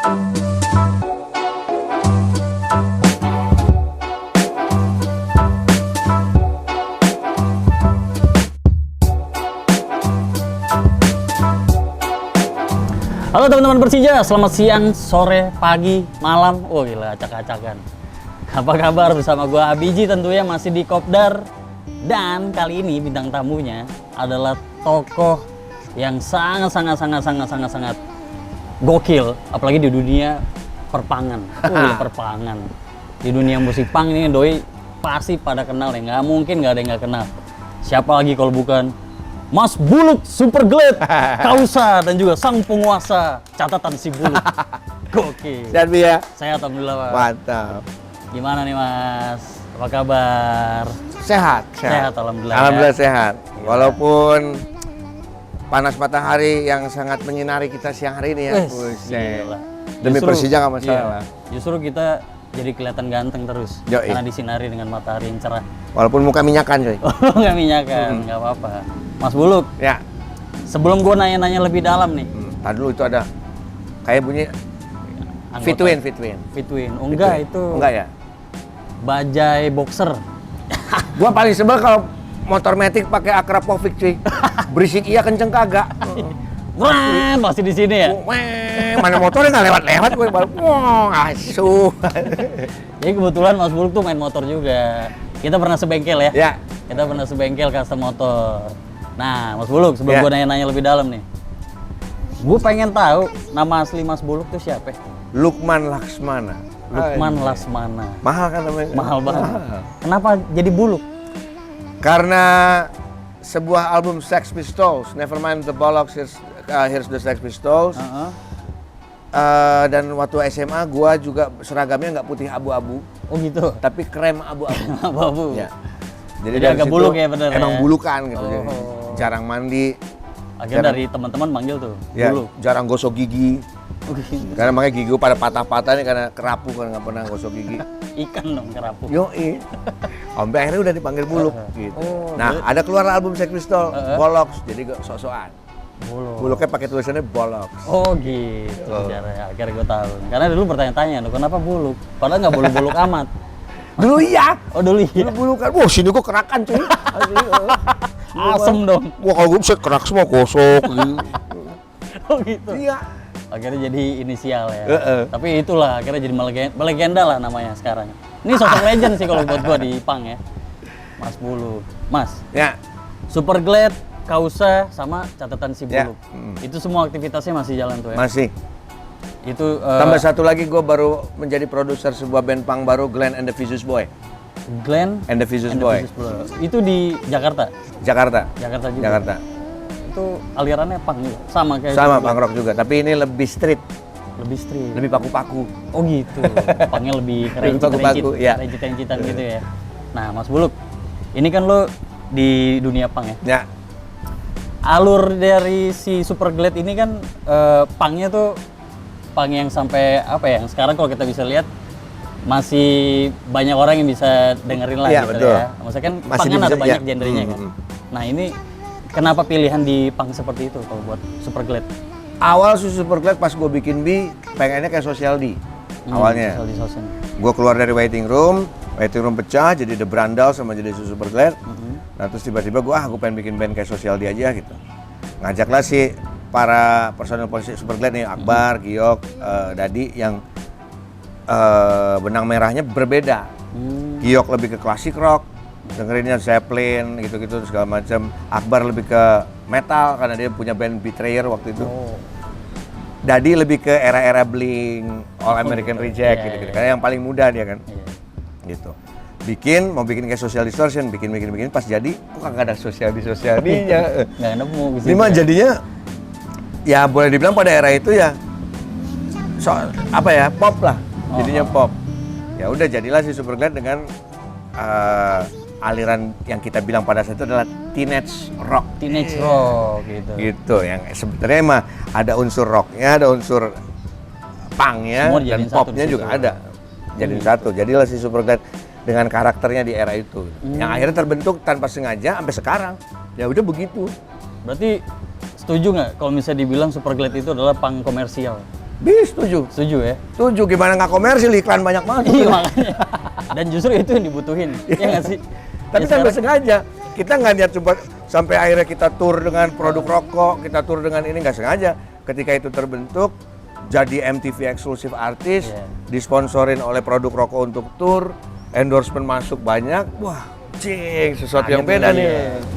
Halo teman-teman Persija, selamat siang, sore, pagi, malam. Oh gila, acak-acakan. Apa kabar? Bersama gua Abiji tentunya masih di Kopdar. Dan kali ini bintang tamunya adalah tokoh yang sangat gokil, apalagi di dunia perpangan. Gila, perpangan. Di dunia musik punk ini doi pasti pada kenal ya, nggak mungkin nggak ada yang nggak kenal. Siapa lagi kalau bukan Mas Buluk Superglad Kausa dan juga sang penguasa catatan si Buluk. Gokil. Dan ya. Saya alhamdulillah, Pak. Mantap. Gimana nih Mas? Apa kabar? Sehat. Sehat alhamdulillah. Alhamdulillah ya. sehat. Walaupun panas matahari yang sangat menyinari kita siang hari ini ya. Gila. Demi Justru- Persija nggak masalah. Iya, justru kita jadi kelihatan ganteng terus. Yoi. Karena disinari dengan matahari yang cerah. Walaupun muka minyakan coy. Oh, nggak minyakan, nggak apa-apa. Mas Buluk, Ya. sebelum gua nanya-nanya lebih dalam nih. Tadi dulu itu ada kayak bunyi anggota- Fitwin. Fitwin. Oh, enggak, itu Enggak ya? bajai boxer. Gua paling sebel kalau motor metik pakai Akrapovic cuy. Berisik iya kenceng kagak. Wah, pasti di sini ya. Weh, mana motornya nggak lewat-lewat gue baru asuh. Jadi kebetulan Mas Buluk tuh main motor juga. Kita pernah sebengkel ya. Ya. Kita pernah sebengkel custom motor. Nah, Mas Buluk, sebelum Ya. gue nanya-nanya lebih dalam nih. Gue pengen tahu nama asli Mas Buluk tuh siapa? Lukman Laksmana. Lukman Lasmana. Mahal kan namanya? Mahal banget. Kenapa jadi Buluk? Karena sebuah album Sex Pistols, Nevermind the Bollocks, Here's the Sex Pistols. Heeh. Dan waktu SMA gua juga seragamnya nggak putih abu-abu, Oh gitu. tapi krem abu-abu. Abu-abu. Ya. Jadi dari agak situ buluk ya bener Emang ya? bulukan gitu. Oh. Jadi jarang mandi, Akhirnya dari teman-teman manggil tuh ya, Buluk. jarang gosok gigi. Oh, gitu. Karena makanya gigi gua pada patah-patah nih karena kerapu kan nggak pernah gosok gigi. Ikan dong kerapu. Yoi. Sampai akhirnya udah dipanggil Buluk gitu. Oh, Nah, ada keluar album Sex Pistols, Bollocks, jadi gua sok-sokan. Buluk. Buluknya pakai tulisannya Bollocks. Oh gitu caranya. Akhirnya gue tahu. Karena dulu bertanya-tanya, "Loh, kenapa Buluk? Padahal nggak buluk-buluk amat." Dulu iya. Oh dulu iya. Dulu bulukan. Wah, sini gua kerakan cuy. Asli. Asem dong. Wah, kalau gue bisa kerak semua gosok gitu. Oh gitu. Iya. Akhirnya jadi inisial ya. Heeh. Tapi itulah akhirnya jadi melegenda lah namanya sekarang. Ini sosok legend sih kalau buat gua di punk ya. Mas Buluk. Mas, Ya. Superglad, Kausa sama catatan si Ya. Buluk. Itu semua aktivitasnya masih jalan tuh ya. Masih. Itu Tambah satu lagi gue baru menjadi produser sebuah band punk baru, Glenn and the Vicious Boy. Glenn And the Vicious and the Boy. Vicious Boy. Itu di Jakarta. Jakarta. Jakarta juga. Jakarta. Itu alirannya punk juga. Sama kayak Sama Superglad. punk rock juga, tapi ini lebih street, Lebih street. lebih paku-paku. Oh gitu. Punknya lebih Lebih paku-paku, ya. rencit-rencitan gitu ya. Nah, Mas Buluk, ini kan lo di dunia punk ya. Ya. Alur dari si Superglad ini kan punknya tuh punk yang sampai apa ya? Yang sekarang kalau kita bisa lihat masih banyak orang yang bisa dengerin lah Iya, gitu betul. ya. Maksudnya kan Masih punk kan bisa, ada banyak ya. genrenya kan. Nah, ini kenapa pilihan di punk seperti itu kalau buat Superglad? Awal Superglad pas gue bikin B, pengennya kayak Social D. Awalnya. Sosial. Gue keluar dari waiting room pecah jadi The Brandal sama jadi Superglad. Nah terus tiba-tiba gue pengen bikin band kayak Social D aja gitu. Ngajaklah si para personel Superglad nih, Akbar, Giok, Dadi yang benang merahnya berbeda. Giok lebih ke klasik rock, dengerinnya Zeppelin gitu-gitu segala macam. Akbar lebih ke metal karena dia punya band Betrayer waktu itu. Dadi lebih ke era-era Blink, All American Reject gitu-gitu. Karena yang paling muda dia kan. Gitu. Mau bikin kayak Social Distortion, bikin pas jadi kok kagak ada Social D-nya. Nggak nemu gitu. Lima jadinya ya boleh dibilang pada era itu ya pop lah. Jadinya pop. Ya udah jadilah si Superglad dengan aliran yang kita bilang pada saat itu adalah teenage rock. Teenage rock gitu. Gitu yang sebenarnya mah ada unsur rocknya, ada unsur punknya Semua dan dijadiin satu popnya di juga situ. ada. Jadiin satu. Jadilah si Superglad dengan karakternya di era itu. Yang akhirnya terbentuk tanpa sengaja sampai sekarang. Ya udah begitu. Berarti setuju nggak kalau misalnya dibilang Superglad itu adalah punk komersial? Setuju. Setuju ya? Setuju, gimana nggak komersil, iklan banyak banget. Iya makanya. Dan justru itu yang dibutuhin, ya nggak sih? Tapi Ya, kan nggak sekarang- sengaja. Kita nggak niat coba sampai akhirnya kita tur dengan produk rokok, kita tur dengan ini nggak sengaja. Ketika itu terbentuk, jadi MTV eksklusif artis, Iya. disponsorin oleh produk rokok untuk tur, endorsement masuk banyak. Wah, cing, sesuatu yang beda Iya. nih.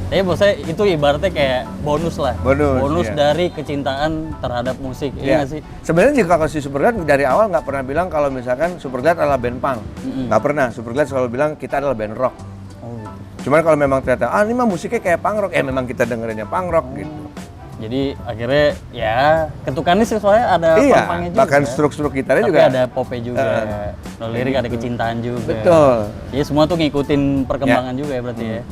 Tapi menurut saya itu ibaratnya kayak bonus lah. Bonus, iya. dari kecintaan terhadap musik, iya Ya. nggak sih? Sebenarnya jika kalau si Superglad dari awal nggak pernah bilang kalau misalkan Superglad adalah band punk. Nggak pernah. Superglad selalu bilang kita adalah band rock. Oh, gitu. Cuman kalau memang ternyata, ini mah musiknya kayak punk rock, memang kita dengerinnya punk rock gitu. Jadi akhirnya ya ketukannya sih soalnya ada Iya, punk-punknya juga. bahkan struk-struk gitarnya Tapi juga. ada popnya juga, kalau lirik ada kecintaan juga. Betul. Jadi semua tuh ngikutin perkembangan juga ya berarti ya.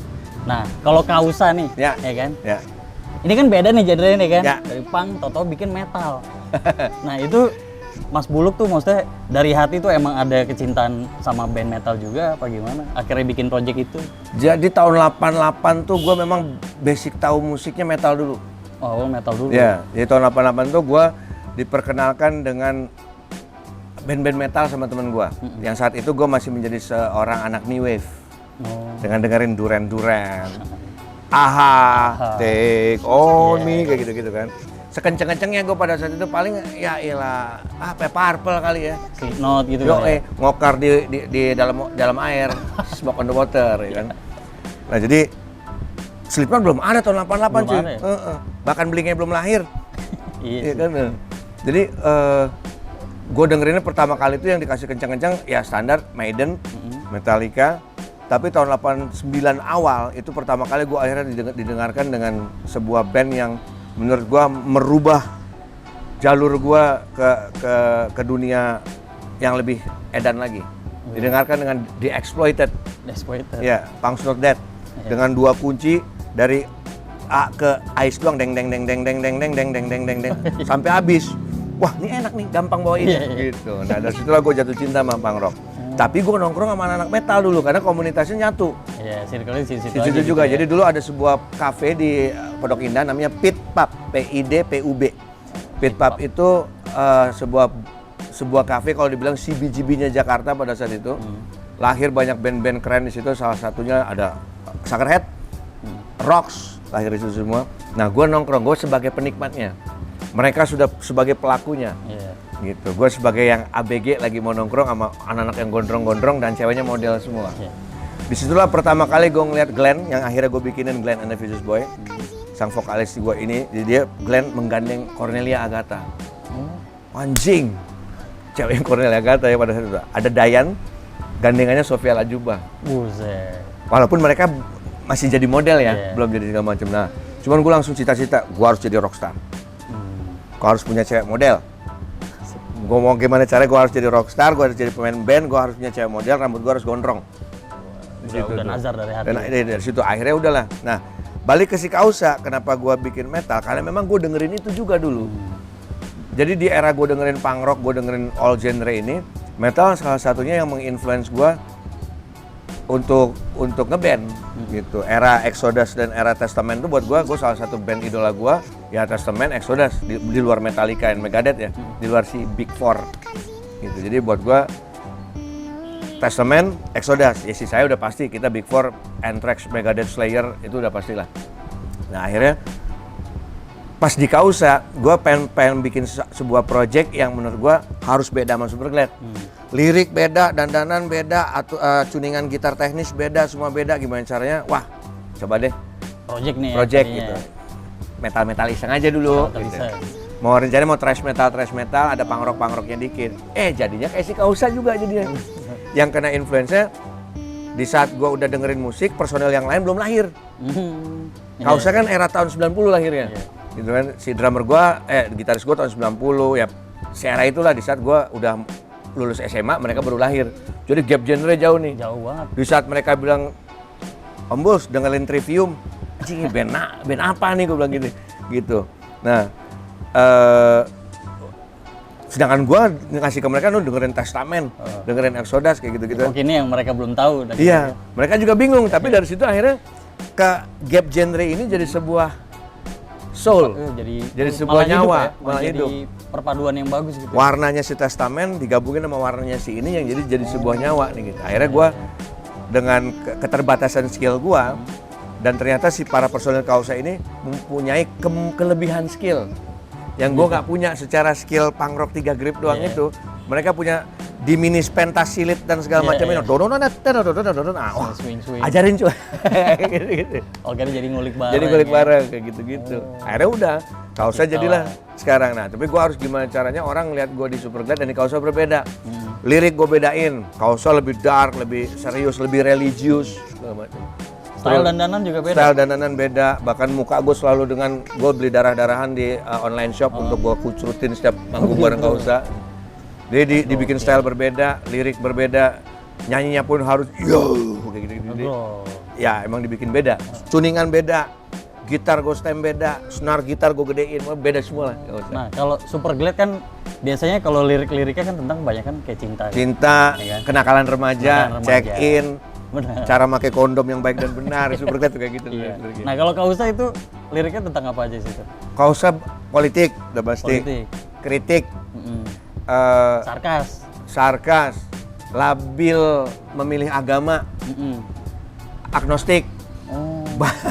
Nah, kalau Kausa nih, Ya. kan? Ya. Ini kan beda nih genre nih kan? Ya. Dari punk, toto bikin metal. Nah itu Mas Buluk tuh maksudnya dari hati tuh emang ada kecintaan sama band metal juga apa gimana? Akhirnya bikin project itu? Jadi tahun 88 tuh gue memang basic tahu musiknya metal dulu. Oh awal metal dulu? Ya, jadi tahun 88 tuh gue diperkenalkan dengan band-band metal sama temen gue. Yang saat itu gue masih menjadi seorang anak new wave. Oh. Dengan dengerin Duran-Duran, Aha, Take On Me, kayak gitu-gitu kan. Sekenceng-kencengnya gue pada saat itu paling ya iyalah, Purple kali ya. Slipknot gitu Yo, kan ya? ngokar di dalam air, smoke on the water, ya kan. Nah jadi Slipknot belum ada tahun 88 Belum cuy. ada ya? Bahkan Blink-nya belum lahir. Iya Iya sih. kan. Jadi gue dengerinnya pertama kali itu yang dikasih kencang-kencang ya standar Maiden, Metallica. Tapi tahun 89 awal itu pertama kali gue akhirnya didengarkan dengan sebuah band yang menurut gue merubah jalur gue ke dunia yang lebih edan lagi. Didengarkan dengan The Exploited. Exploited. Ya, Punk's Not Dead. Dengan 2 kunci dari A ke Ice doang deng deng deng deng deng deng deng deng deng deng deng deng sampai habis. Wah, ini enak nih, gampang bawain gitu. Nah, dari situlah gue jatuh cinta sama punk rock. Tapi gue nongkrong sama anak metal dulu karena komunitasnya nyatu. Iya, circle-nya di situ Di aja situ gitu juga. ya. Jadi dulu ada sebuah kafe di Pondok Indah namanya Pit Pub, PIDPUB. Pit Pub itu sebuah kafe kalau dibilang CBGB-nya Jakarta pada saat itu. Lahir banyak band-band keren di situ, salah satunya ada Suckerhead, Rocks, lahir di situ semua. Nah, gue nongkrong, gue sebagai penikmatnya. Mereka sudah sebagai pelakunya. Iya. Gitu. Gue sebagai yang ABG lagi mau nongkrong sama anak-anak yang gondrong-gondrong dan ceweknya model semua. Iya. Disitulah pertama kali gue ngeliat Glenn, yang akhirnya gue bikinin Glenn and the Vicious Boy. Sang vokalis gue ini, jadi dia Glenn menggandeng Cornelia Agatha. Anjing, cewek yang Cornelia Agatha ya pada saat itu. Ada Dayan, gandengannya Sofia Lajuba. Buset. Walaupun mereka masih jadi model ya, Iya. belum jadi segala macam. Nah, cuman gue langsung cita-cita, gue harus jadi rockstar. Gue harus punya cewek model. Gue mau gimana caranya gue harus jadi rockstar, gue harus jadi pemain band, gue harus punya cewek model, rambut gue harus gondrong. Udah nazar dari hati. Dan dari situ akhirnya udahlah. Nah, balik ke si Kausa, kenapa gue bikin metal? Karena memang gue dengerin itu juga dulu. Jadi di era gue dengerin punk rock, gue dengerin all genre ini, metal salah satunya yang menginfluence gue untuk ngeband gitu. Era Exodus dan era Testament itu buat gue salah satu band idola gue ya Testament, Exodus di luar Metallica dan Megadeth ya, di luar si Big Four gitu. Jadi buat gue Testament, Exodus, ya sih saya udah pasti kita Big Four, Anthrax, Megadeth, Slayer itu udah pastilah. Nah akhirnya pas di Kausa, gue pengen bikin sebuah project yang menurut gue harus beda sama Superglad. Lirik beda, dandanan beda, tuningan gitar teknis beda, semua beda. Gimana caranya? Wah, coba deh Project nih project ya. gitu. Metal iseng aja dulu. Metal Gitu. iseng. Mau rencananya mau thrash metal, ada punk rocknya dikit. Jadinya kayak si Kausa juga jadinya. Yang kena influence-nya di saat gue udah dengerin musik, personel yang lain belum lahir. Kausa kan era tahun 90 lahirnya. Gitu kan, si drummer gue, gitaris gue tahun 90, ya se-era itulah di saat gue udah lulus SMA, mereka baru lahir. Jadi gap genre jauh nih. Jauh banget. Di saat mereka bilang, Om Bus, dengerin Trivium, anjing band apa nih, gue bilang gitu. Nah, sedangkan gue ngasih ke mereka, dengerin Testament, dengerin Exodus, kayak gitu-gitu. Mungkin ini yang mereka belum tahu. Iya, mereka juga bingung, tapi dari situ akhirnya ke gap genre ini jadi sebuah soul. Jadi sebuah malah hidup nyawa, ya, malah jadi hidup. perpaduan yang bagus gitu. Warnanya si Testament digabungin sama warnanya si ini yang jadi sebuah nyawa nih gitu. Akhirnya gue dengan keterbatasan skill gue dan ternyata si para personil Kausa ini mempunyai kelebihan skill yang gue nggak punya secara skill punk rock 3 grip doang itu. Mereka punya diminis pentas silit dan segala macam itu. Swing. Ajarin cuy. gitu. Oke, jadi ngulik bareng. Jadi ngulik ya. bareng kayak gitu-gitu. Akhirnya udah Kausa jadilah sekarang. Nah, tapi gua harus gimana caranya orang lihat gua di Superglad dan di Kausa berbeda. Lirik gua bedain. Kausa lebih dark, lebih serius, lebih religius segala macam. Style dandanan juga beda. Style dandanan beda. Bahkan muka gue selalu dengan gue beli darah-darahan di online shop untuk gue kucrutin setiap manggung bareng Kausa. Dia dibikin style berbeda, lirik berbeda, nyanyinya pun harus yo kayak gitu. Ya emang dibikin beda, tuningan beda, gitar gue stem beda, snare gitar gue gedein, beda semua lah. Nah kalau Superglad kan biasanya kalau lirik-liriknya kan tentang kebanyakan kayak cinta. Cinta, ya kan? kenakalan remaja, check in, Benar. cara pakai kondom yang baik dan benar, Superglad tuh kayak gitu. Iya. Nah kalau Kausa itu liriknya tentang apa aja sih itu? Kausa politik, udah pasti. Politik. Kritik. Sarkas, labil memilih agama, agnostik,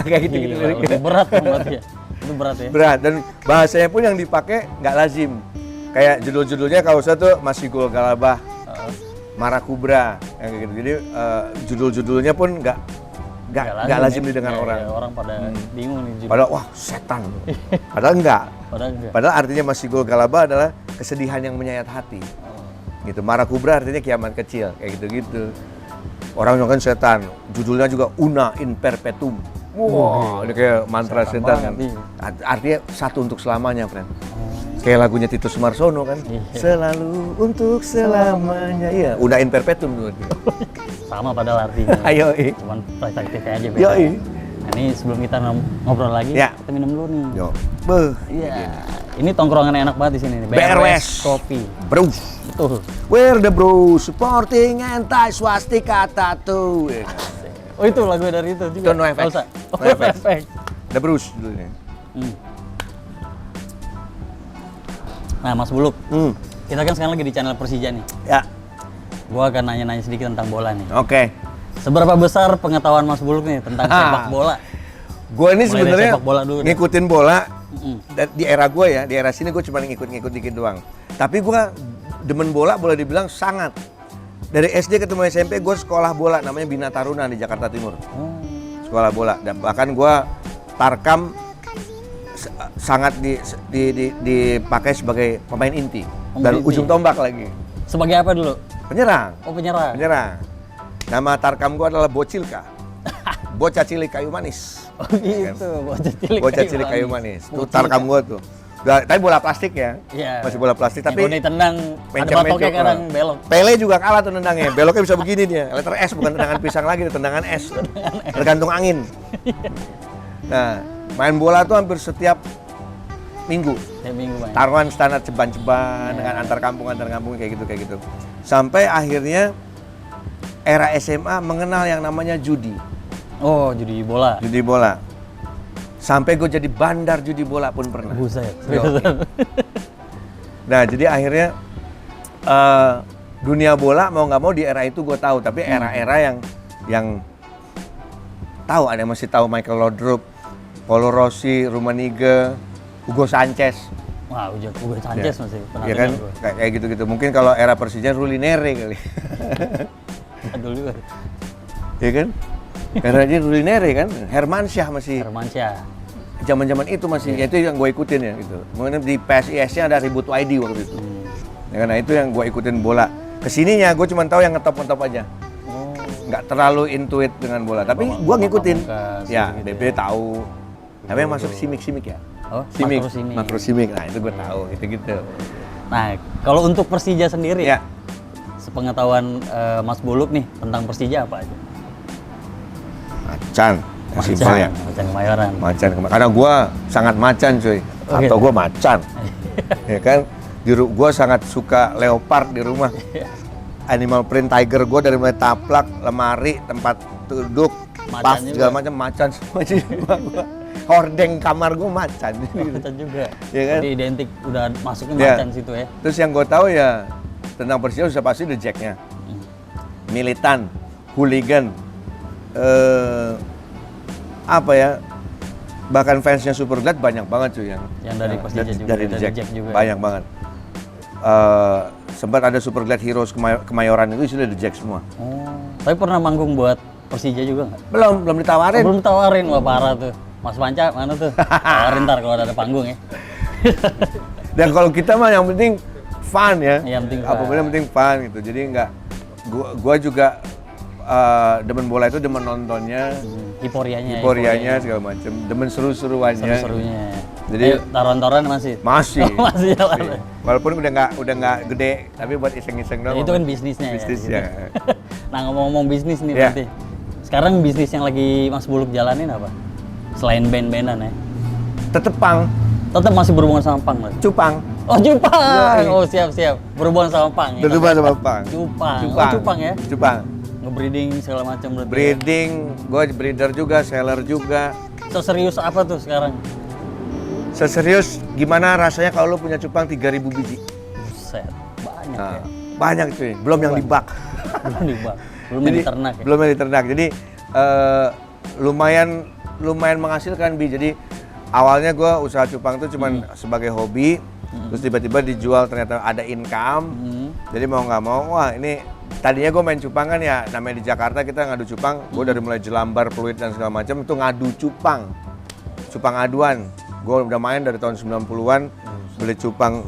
kayak gitu liriknya. Lebih berat kan berarti ya? Itu berat ya? Berat, dan bahasanya pun yang dipakai nggak lazim. Kayak judul-judulnya Kausa tuh Masigul Galabah, Marakubra, yang kayak gitu. Jadi judul-judulnya pun nggak lazim didengar orang. Ya, orang pada bingung nih judul. Padahal wah setan, padahal enggak. Padahal artinya Masigul Galabah adalah kesedihan yang menyayat hati. Gitu. Marakubra artinya kiamat kecil, kayak gitu-gitu. Orang kan setan, judulnya juga Una in Perpetuum. Wah, ini kayak mantra setan kan. Artinya satu untuk selamanya, friend. Kayak lagunya Titus Marsono kan. Selalu untuk selamanya. Iya, Una in Perpetuum tuh. Sama padahal artinya. Ayo, cuman perspektifnya aja beda. Yoi. Nah, ini sebelum kita ngobrol lagi, kita minum dulu nih. Yo. Iya. Ini tongkrongan enak banget di sini nih. BRWS Kopi. Bro. Betul. Where the bro supporting anti swastika tattoo. Oh itu lagu dari itu juga. Itu No Effect. Oh, No Effect. The Bruce dulunya. Nah, Mas Buluk. Kita kan sekarang lagi di channel Persija nih. Ya. Gua akan nanya-nanya sedikit tentang bola nih. Oke. Seberapa besar pengetahuan Mas Buluk nih tentang sepak bola? Gue ini sebenarnya ngikutin bola di era gue ya, di era sini gue cuma ngikut dikit doang. Tapi gue demen bola boleh dibilang sangat. Dari SD ketemu SMP gue sekolah bola namanya Bina Taruna di Jakarta Timur. Sekolah bola dan bahkan gue Tarkam sangat dipakai sebagai pemain inti dan ujung tombak lagi. Sebagai apa dulu? Penyerang. Oh penyerang. Penyerang. Nama Tarkam gue adalah Bocilka. Bocah cilik kayu manis. Oh gitu, bocah cilik kayu manis. Itu Tarkam gua tuh. Tapi bola plastik ya. Iya. Masih bola plastik tapi kalau ditendang ada batoknya kadang belok. Pele juga kalah tuh nendangnya. Beloknya bisa begini dia. Letter S bukan tendangan pisang lagi, tendangan S. Tergantung angin. Nah, main bola tuh hampir setiap minggu. Setiap minggu main. Taruhan standar ceban-ceban dengan antar kampung kayak gitu. Sampai akhirnya era SMA mengenal yang namanya judi. Oh, judi bola. Judi bola. Sampai gue jadi bandar judi bola pun pernah. Buset. Nah, jadi akhirnya dunia bola mau nggak mau di era itu gue tahu. Tapi era-era yang tahu, ada yang masih tahu Michael Laudrup, Paulo Rossi, Rummenigge, Hugo Sanchez. Wah, Hugo Sanchez masih pernah. Iya kan, kayak gitu-gitu. Mungkin kalau era Persija Rulinere kali. Aduh juga. Iya kan? Karena dia Rulinere kan, Hermansyah masih. Hermansyah. Zaman-zaman itu masih, ya itu yang gue ikutin ya gitu. Mungkin di PSIS-nya ada Ribut ID waktu itu. Ya, karena itu yang gue ikutin bola. Kesininya gue cuma tahu yang ngetop-ngetop aja. Nggak terlalu intuit dengan bola. Tapi gue ngikutin. Ya, DB tahu. Tapi yang masuk simik-simik ya. Oh, simik. Makro-simik. Nah, itu gue tahu gitu-gitu. Nah, kalau untuk Persija sendiri, ya. Sepengetahuan Mas Buluk nih tentang Persija apa aja? Macan. Simpel ya. Macan Kemayoran. Macan. Karena gue sangat macan cuy. Atau gue macan. Ya kan? Gue sangat suka leopard di rumah. Animal print tiger gue dari mulai taplak, lemari, tempat duduk, pas segala macam macan semua di rumah gue. hordeng kamar gue macan. Macan juga. Iya kan? Jadi identik udah masukin Iya. macan situ ya. Terus yang gue tahu ya tentang Persija sudah pasti The Jack-nya. Militan, hooligan, apa ya? Bahkan fansnya Superglad banyak banget cuy Yang dari Persija juga, dari dari Jack Jack juga. banyak banget. Sempat ada Superglad Heroes Kemayoran itu isinya The Jack semua. Oh, tapi pernah manggung buat Persija juga nggak? Belum ditawarin. Belum tawarin, wah parah tuh. Mas Panca mana tuh? Tawarin ntar kalau ada panggung ya. Dan kalau kita mah yang penting fun ya. Yang penting fun. Apapun yang penting fun gitu. Jadi enggak gua juga demen bola itu demen nontonnya, Hiporianya segala macam, demen seru-seruannya. seru-serunya. Jadi taruhan-taruhan masih masih masih jalan. Iya. Walaupun udah nggak gede, tapi buat iseng-iseng doang. Itu kan bisnisnya Bisnisnya. ya. Nah, ngomong-ngomong bisnis nih Iya. berarti. Sekarang bisnis yang lagi Mas Buluk jalanin apa? Selain band-bandan ya. Tetep pang, Tetap masih berhubungan sama pang berarti? cupang. Oh, cupang. Iya. Oh, siap. Berhubungan sama pang. Ya, Tetep sama pang. Cupang. Oh, cupang ya. Cupang. Nge-breeding segala macam berarti. Breeding, gue breeder juga, seller juga. So serius apa tuh sekarang? Seserius gimana rasanya kalau lu punya cupang 3.000 biji? Buset, banyak Nah, ya. banyak cuy, belum yang dibak. Belum dibak. Belum yang diternak ya. Belum yang diternak. Jadi lumayan menghasilkan Bi. Jadi awalnya gue usaha cupang itu cuman sebagai hobi, terus tiba-tiba dijual ternyata ada income. Jadi mau nggak mau, wah ini tadinya gue main cupang kan ya, namanya di Jakarta kita ngadu cupang. Gue dari mulai Jelambar, Pluit dan segala macam itu ngadu cupang aduan. Gue udah main dari tahun 90-an, beli cupang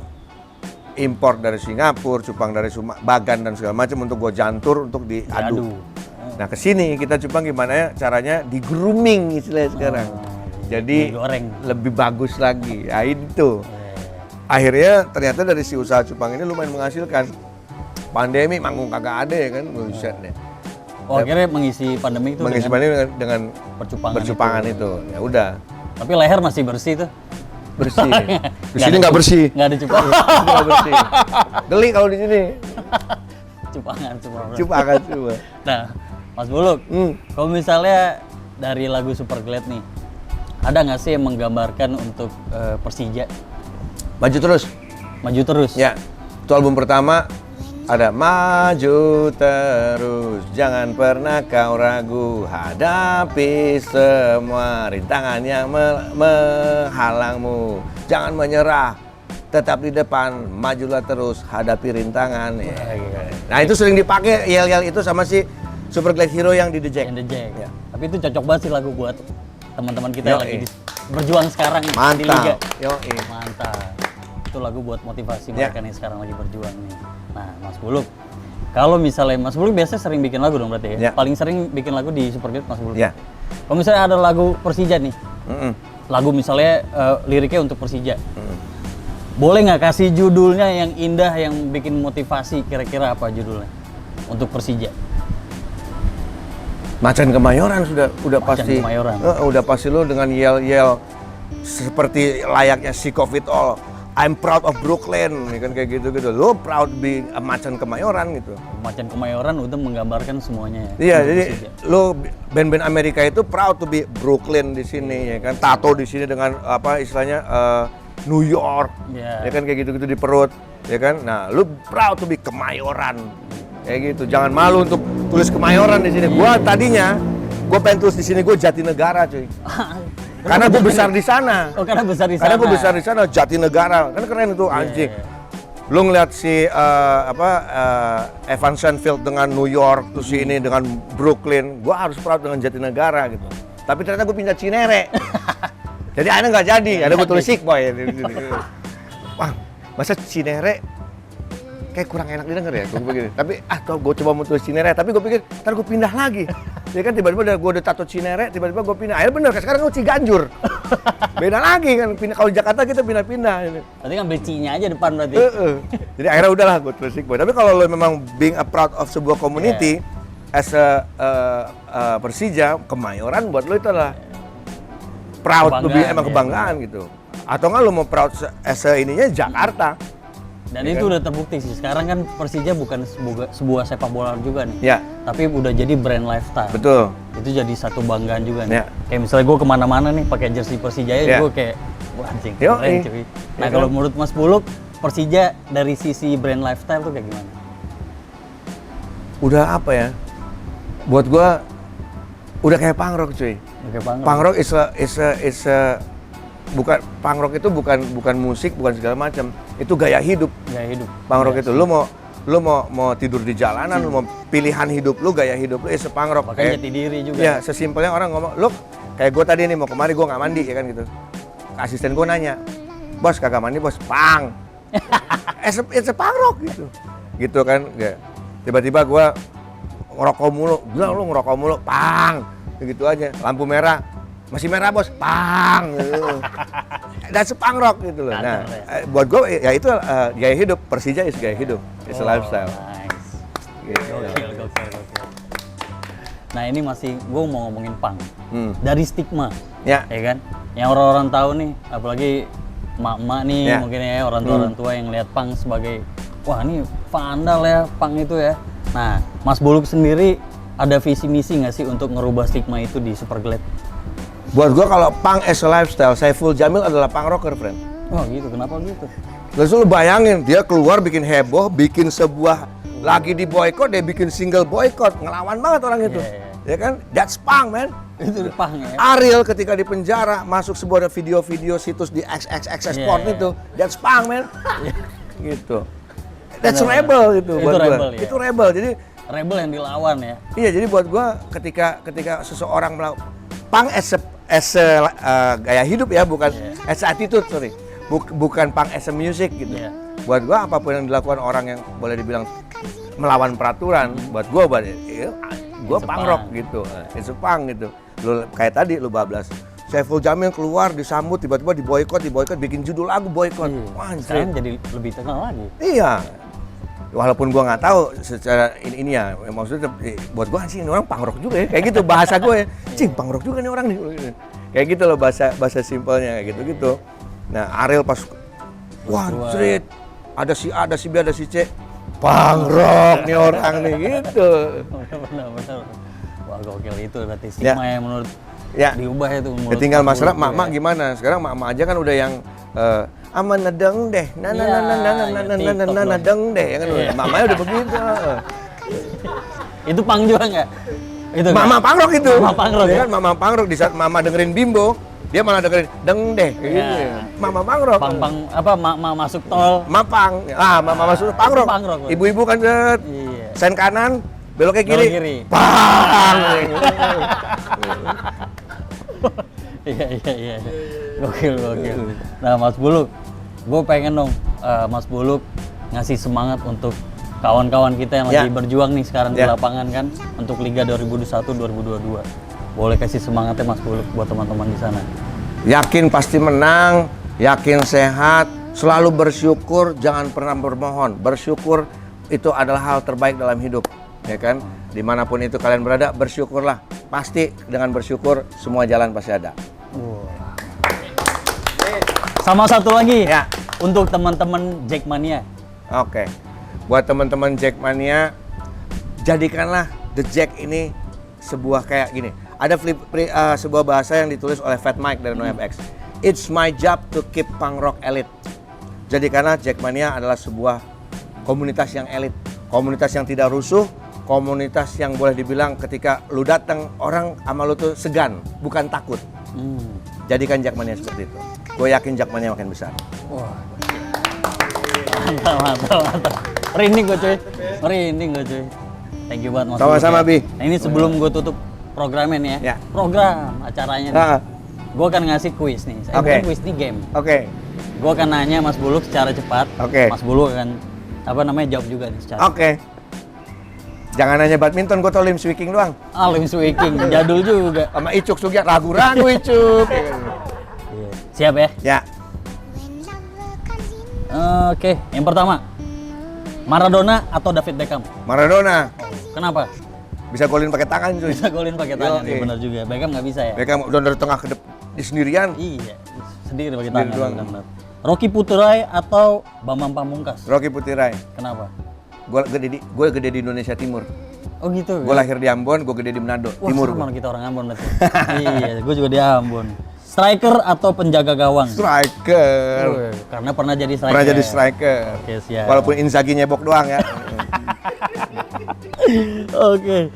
impor dari Singapura, cupang dari Bagan dan segala macam untuk gue jantur untuk diadu. Nah kesini kita cupang gimana ya caranya di grooming istilahnya sekarang. Jadi digoreng. lebih bagus lagi. Ya itu. Akhirnya ternyata dari si usaha cupang ini lumayan menghasilkan. Pandemi manggung kagak ada ya kan, buset deh. Oh, akhirnya mengisi pandemi itu Mengisi dengan pandemi dengan percupangan itu. Ya udah. Tapi leher masih bersih tuh. Bersih. Di sini nggak bersih. Nggak ada cupang. Nggak bersih. Geli kalau di sini. Cupangan semua. Cupangan semua. Nah, Mas Buluk, kalau misalnya dari lagu Superglad nih, ada nggak sih yang menggambarkan untuk Persija? Maju terus. Maju terus. Ya. Itu album pertama ada maju terus, jangan pernah kau ragu, hadapi semua rintangan yang menghalangmu, jangan menyerah, tetap di depan, majulah terus, hadapi rintangan. Ya. Nah itu sering dipakai yel-yel itu sama si Superglad Hero yang di The Jack. Yang The Jack. Ya. Tapi itu cocok banget sih lagu buat teman-teman kita yang lagi berjuang sekarang di Mantap. Liga. Yoi. Mantap. Itu lagu buat motivasi Ya. mereka nih sekarang lagi berjuang nih. Nah, Mas Buluk, kalau misalnya Mas Buluk biasanya sering bikin lagu dong berarti ya? Ya. Paling sering bikin lagu di Superglad Mas Buluk. Ya. Kalau misalnya ada lagu Persija nih, Mm-mm. lagu misalnya liriknya untuk Persija, boleh nggak kasih judulnya yang indah yang bikin motivasi? Kira-kira apa judulnya untuk Persija? Macan Kemayoran udah Macan pasti. Kemayoran. Udah pasti lo dengan yel-yel seperti layaknya Sick of It All. I'm proud of Brooklyn, ya kan kayak gitu-gitu. Lo proud be a Macan Kemayoran gitu. Macan Kemayoran udah menggambarkan semuanya. Iya, untuk jadi Persija. lo band-band Amerika itu proud to be Brooklyn di sini, ya kan. Tato di sini dengan apa istilahnya New York, Iya. ya kan kayak gitu-gitu di perut, ya kan. Nah, lo proud to be Kemayoran, kayak gitu. Jangan malu untuk tulis Kemayoran di sini. Gua tadinya pengen tulis di sini gue Jatinegara, cuy. Karena gue besar di sana. Oh, karena besar di sana. Karena gue besar di sana, Jatinegara. Kan keren itu anjing. Lu ngeliat si Evan Seinfeld dengan New York, terus si ini dengan Brooklyn, gue harus proud dengan Jatinegara gitu. Tapi ternyata gue pindah Cinere. Jadi akhirnya nggak jadi, ada gue tulis Sick Boy. Wah, masa Cinere kayak kurang enak didengar ya, gue begini. Tapi gue coba mau tulis Cinere, tapi gue pikir ntar gue pindah lagi. Ya kan tiba-tiba gue udah tato Cinere, tiba-tiba gue pindah. Akhirnya bener, sekarang gue Ciganjur. Beda lagi kan, kalau Jakarta kita pindah-pindah. Berarti ngambil C-nya aja depan berarti. Jadi akhirnya udahlah gue tulis Sick Boy. Tapi kalau lo memang being a proud of sebuah community, as a Persija, Kemayoran buat lo itu adalah proud to be, emang kebanggaan gitu. Atau nggak lo mau proud as a ininya Jakarta. Dan Ya itu kan? udah terbukti sih. Sekarang kan Persija bukan sebuah sepak bola juga nih. Ya, Tapi udah jadi brand lifestyle. betul. Itu jadi satu banggaan juga nih. Ya. Kayak misalnya gue kemana-mana nih pakai jersey Persija ya, Ya. gue kayak wah anjing Yoi. keren cuy. Nah Ya kalau kan? menurut Mas Buluk, Persija dari sisi brand lifestyle tuh kayak gimana? Udah apa ya? Buat gua udah kayak punk rock cuy. Oke bang. Punk rock is a bukan punk rock itu bukan musik, bukan segala macam. Itu gaya hidup. Gaya hidup. Punk rock Iya itu sih. lu mau tidur di jalanan, lu mau pilihan hidup lu, gaya hidup lu is a punk rock. Makanya jati diri juga. Ya, sesimpelnya orang ngomong, lu kayak gue tadi nih mau kemari gue nggak mandi ya kan gitu. Asisten gue nanya, bos kagak mandi bos, pang. It's a punk rock gitu. Gitu kan, ya. Tiba-tiba gue ngerokok mulu, bilang lu ngerokok mulu, pang. Gitu aja, lampu merah, masih merah bos, pang. Gitu. That's a punk rock gitu loh. Nah, buat gue ya itu gaya hidup, Persija is gaya hidup, it's a lifestyle. Nice. Gitu. Gokil. Nah ini masih gue mau ngomongin punk. Dari stigma, Ya, ya kan? Yang orang-orang tahu nih, apalagi emak-emak nih, Ya. mungkin ya orang tua yang lihat punk sebagai wah ini vandal ya punk itu ya. Nah, Mas Buluk sendiri ada visi misi nggak sih untuk ngerubah stigma itu di Superglad? buat gue kalau punk as a lifestyle, Saiful Jamil adalah punk rocker, friend. Oh gitu, kenapa gitu? Terus lu bayangin, dia keluar bikin heboh, bikin sebuah lagi di boykot, dia bikin single boykot, ngelawan banget orang itu. Iya. Ya kan? That's punk, man. Itu punk ya? Ariel ketika di penjara masuk sebuah video-video situs di XXX Sport Iya. itu, that's punk, man. Gitu. That's Benar. rebel gitu Itu buat gua. rebel, ya? Itu rebel. Jadi Rebel yang dilawan ya? iya, jadi buat gua ketika seseorang melakukan punk as a gaya hidup ya, bukan as a attitude, sorry. Bukan punk as a music gitu. Iya. Buat gua apapun yang dilakukan orang yang boleh dibilang melawan peraturan, buat gua It's a punk rock punk. gitu. It's a punk gitu. Lu kayak tadi lu bablas. Saiful Jamil keluar disambut tiba-tiba diboykot bikin judul lagu boykot. Wah, Sekarang anjir. jadi lebih terkenal lagi. Iya. Walaupun gua nggak tahu secara ini ya, maksudnya buat gua sih ini orang punk rock juga ya. Kayak gitu bahasa gue ya. Cing, punk rock juga nih orang nih. Kayak gitu loh bahasa simpelnya kayak gitu-gitu. Nah, Ariel pas wah, anjir. Ada si A, ada si B, ada si C. Punk rock nih orang nih gitu. Benar. Wah gokil itu berarti stigma yang menurut Ya. diubah itu. Ya tinggal masalah mak-mak gimana. Sekarang mak-mak aja kan udah yang aman nedeng deh. Iya, TikTok loh. Nedeng deh ya kan. Iya. Mamanya udah begitu. Itu punk juga nggak? Itu Mama nggak? pangrok itu. Mama punk rock Ya ya? kan mama pangrok di saat mama dengerin Bimbo, dia malah dengerin deng deh kayak gitu. Ya. Ya. Mama pangrok. Pang apa masuk tol. Mapang. Mama masuk pangrok. Pangrok. Ibu-ibu kan set. Iya. Sen kanan, belok ke kiri. Belok kiri. Pang. Iya. Gokil. Nah Mas Buluk, gue pengen dong Mas Buluk ngasih semangat untuk kawan-kawan kita yang Ya. lagi berjuang nih sekarang di Ya. lapangan kan untuk Liga 2021-2022. Boleh kasih semangatnya Mas Buluk buat teman-teman di sana. Yakin pasti menang, yakin sehat, selalu bersyukur, jangan pernah bermohon. Bersyukur itu adalah hal terbaik dalam hidup, ya kan? Dimanapun itu kalian berada, bersyukurlah. Pasti dengan bersyukur semua jalan pasti ada. Sama satu lagi Ya. untuk teman-teman Jackmania. Oke, buat teman-teman Jackmania, jadikanlah The Jack ini sebuah kayak gini. Ada sebuah bahasa yang ditulis oleh Fat Mike dari NoFX. It's my job to keep punk rock elite. Jadikanlah Jackmania adalah sebuah komunitas yang elit, komunitas yang tidak rusuh, komunitas yang boleh dibilang ketika lu datang orang sama lu tuh segan, bukan takut. Jadikan Jackmania seperti itu. Gue yakin Jackmania makin besar. Wah. Mantap. Merinding gue cuy. Thank you banget Mas. Sama-sama, Buluk, ya. Bi. Nah, ini sebelum gue tutup programnya nih ya. Ya. Program acaranya nih. Ah. Gue akan ngasih kuis nih. Saya Oke. bukan kuis di game. Oke, Gue akan nanya Mas Buluk secara cepat. Oke. Mas Buluk akan jawab juga nih secara. oke. Jangan nanya badminton, gue tau Lim Swiking doang. Lim Swiking, jadul juga. Sama Icuk Sugiat, ragu-ragu Icuk. Iya. Siap ya? Ya, Oke, yang pertama. Maradona atau David Beckham? Maradona Kenapa? bisa golin pakai tangan cuy. Bisa golin pakai tangan, Yoi. ya benar juga. Beckham nggak bisa ya? Beckham udah dari tengah ke depan di sendirian. Iya, sendiri pakai Sendiri tangan. doang. benar-benar. Rocky Putrai atau Bambang Pamungkas? Rocky Putirai. Kenapa? Gue gede di Indonesia Timur. Oh gitu. Gue lahir di Ambon, gue gede di Manado, Wah, Timur. sama kita orang Ambon berarti. Iya, gue juga di Ambon. Striker atau penjaga gawang? Striker. Karena pernah jadi striker. Pernah jadi striker. Oke, siap. Walaupun Inzaghi nyebok doang ya. Oke.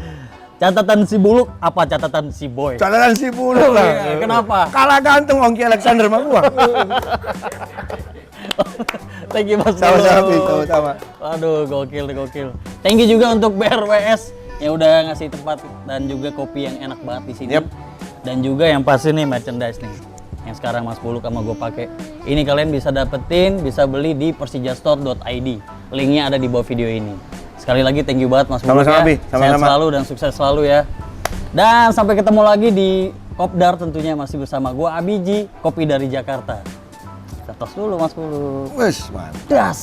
Catatan si Buluk apa catatan si Boy? Catatan si Buluk lah. Iya, kenapa? Kalah ganteng Ongki Alexander sama gua. Thank you Mas Sama-sama, Buluk. sama-sama. Aduh, gokil. Thank you juga untuk BRWS yang udah ngasih tempat dan juga kopi yang enak banget di sini. Yep. Dan juga yang pasti nih merchandise nih. Yang sekarang Mas Buluk sama gue pakai. Ini kalian bisa dapetin, bisa beli di persijastore.id. Linknya ada di bawah video ini. Sekali lagi thank you banget Mas Buluk Sama-sama, ya. Bi. Sehat Sama-sama. selalu dan sukses selalu ya. Dan sampai ketemu lagi di Kopdar tentunya masih bersama gue Abiji, kopi dari Jakarta. Kita tos dulu Mas Buluk. Wes, mantap. Das.